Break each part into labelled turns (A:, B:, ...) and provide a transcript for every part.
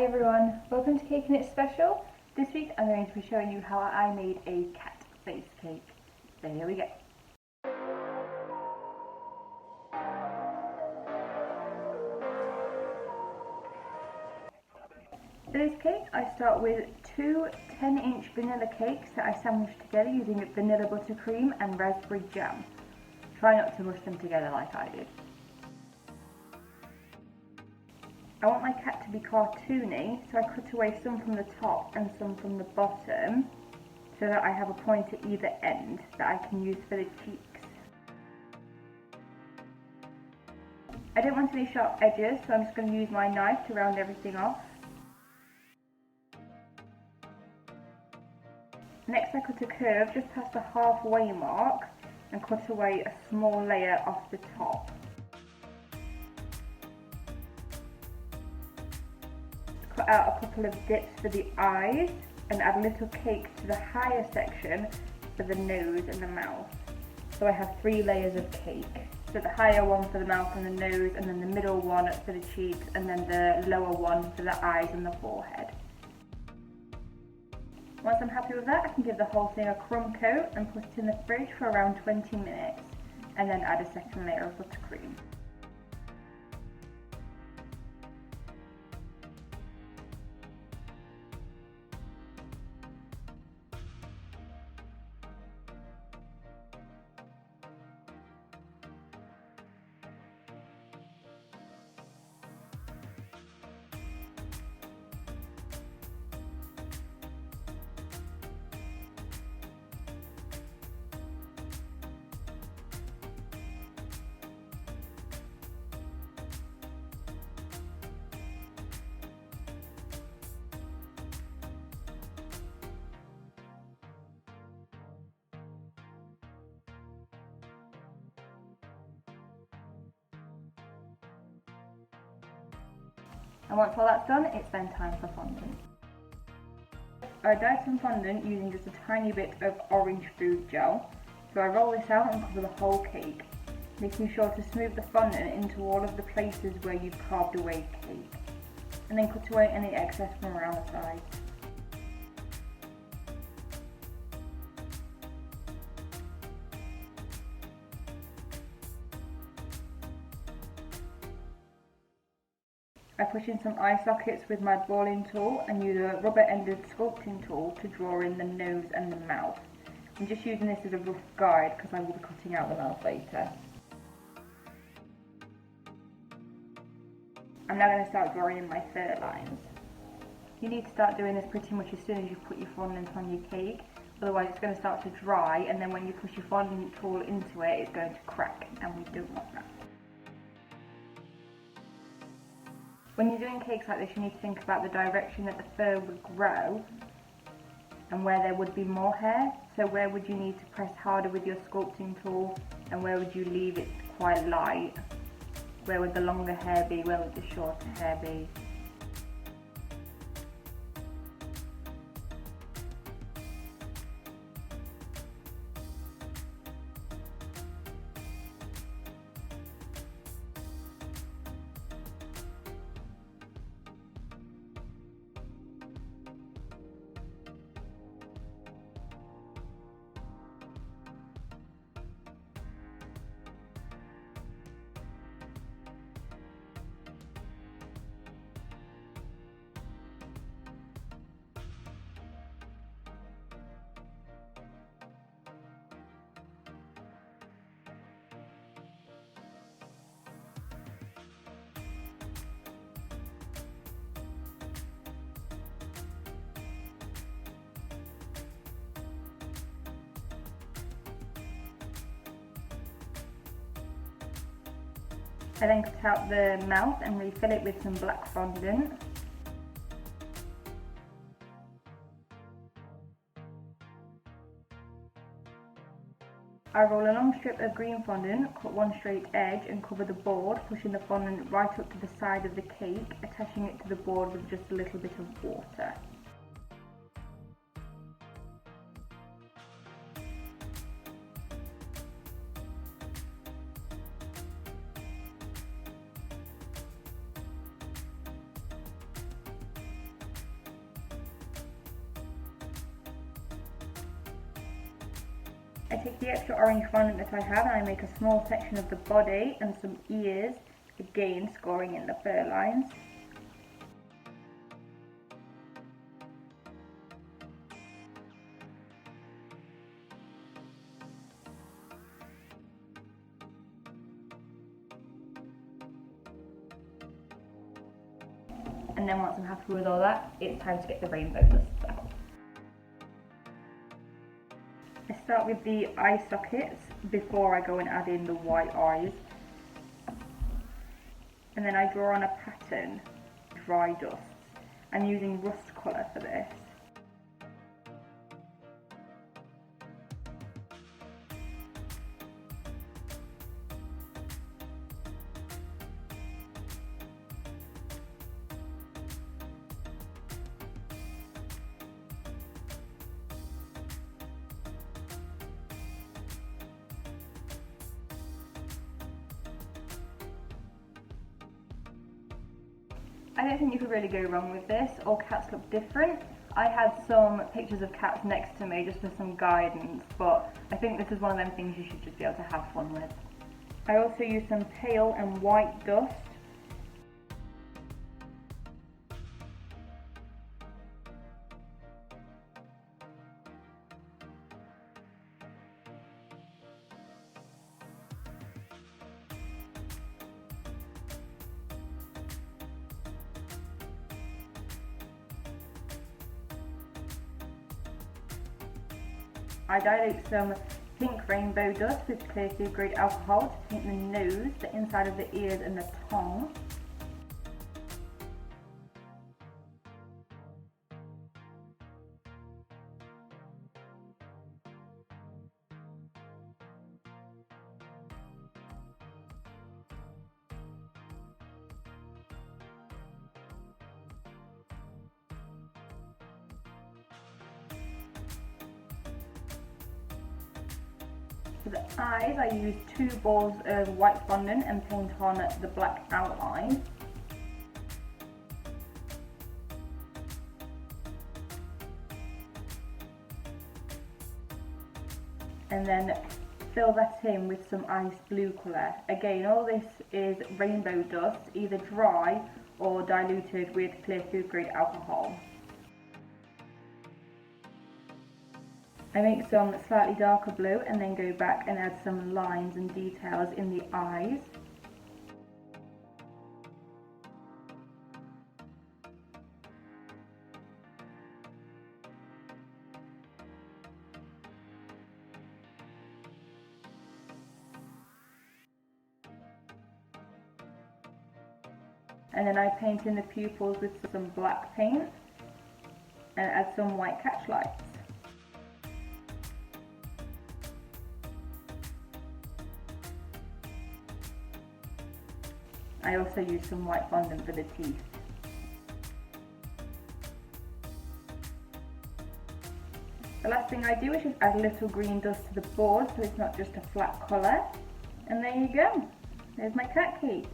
A: Hi everyone, welcome to Cake and It's Special. This week I'm going to be showing you how I made a cat face cake. So here we go. For this cake I start with two 10-inch vanilla cakes that I sandwiched together using vanilla buttercream and raspberry jam. Try not to mush them together like I did. I want my cat to be cartoony, so I cut away some from the top and some from the bottom so that I have a point at either end that I can use for the cheeks. I don't want any sharp edges, so I'm just going to use my knife to round everything off. Next I cut a curve just past the halfway mark and cut away a small layer off the top. Cut out a couple of dips for the eyes and add a little cake to the higher section for the nose and the mouth. So I have 3 layers of cake. So the higher one for the mouth and the nose, and then the middle one for the cheeks, and then the lower one for the eyes and the forehead. Once I'm happy with that, I can give the whole thing a crumb coat and put it in the fridge for around 20 minutes, and then add a second layer of buttercream. And once all that's done, it's then time for fondant. I dyed some fondant using just a tiny bit of orange food gel. So I roll this out and cover the whole cake, making sure to smooth the fondant into all of the places where you've carved away cake, and then cut away any excess from around the sides. I push in some eye sockets with my balling tool and use a rubber-ended sculpting tool to draw in the nose and the mouth. I'm just using this as a rough guide because I will be cutting out the mouth later. I'm now going to start drawing in my fur lines. You need to start doing this pretty much as soon as you put your fondant on your cake, otherwise it's going to start to dry, and then when you push your fondant tool into it, it's going to crack, and we don't want that. When you're doing cakes like this, you need to think about the direction that the fur would grow and where there would be more hair. So where would you need to press harder with your sculpting tool, and where would you leave it quite light? Where would the longer hair be? Where would the shorter hair be? I then cut out the mouth and refill it with some black fondant. I roll a long strip of green fondant, cut one straight edge and cover the board, pushing the fondant right up to the side of the cake, attaching it to the board with just a little bit of water. I take the extra orange fondant that I have and I make a small section of the body and some ears, again scoring in the fur lines. And then once I'm happy with all that, it's time to get the rainbow dusts out. I start with the eye sockets before I go and add in the white eyes. And then I draw on a pattern, dry dusts. I'm using rust colour for this. I don't think you could really go wrong with this. All cats look different. I had some pictures of cats next to me just for some guidance, but I think this is one of them things you should just be able to have fun with. I also use some pale and white dust. I dilute some pink rainbow dust with clear food grade alcohol to paint the nose, the inside of the ears and the tongue. For the eyes, I use 2 balls of white fondant and paint on the black outline. And then fill that in with some ice blue colour. Again, all this is rainbow dust, either dry or diluted with clear food grade alcohol. I make some slightly darker blue and then go back and add some lines and details in the eyes. And then I paint in the pupils with some black paint and add some white catch lights. I also use some white fondant for the teeth. The last thing I do is just add a little green dust to the board so it's not just a flat colour. And there you go. There's my cat cake.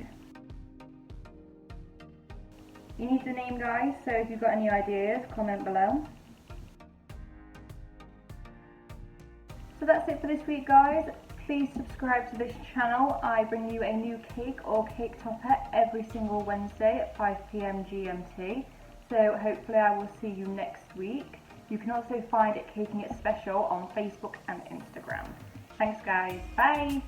A: You need the name, guys, so if you've got any ideas, comment below. So that's it for this week, guys. Please subscribe to this channel. I bring you a new cake or cake topper every single Wednesday at 5 PM GMT. So hopefully I will see you next week. You can also find it Caking It Special on Facebook and Instagram. Thanks guys, bye!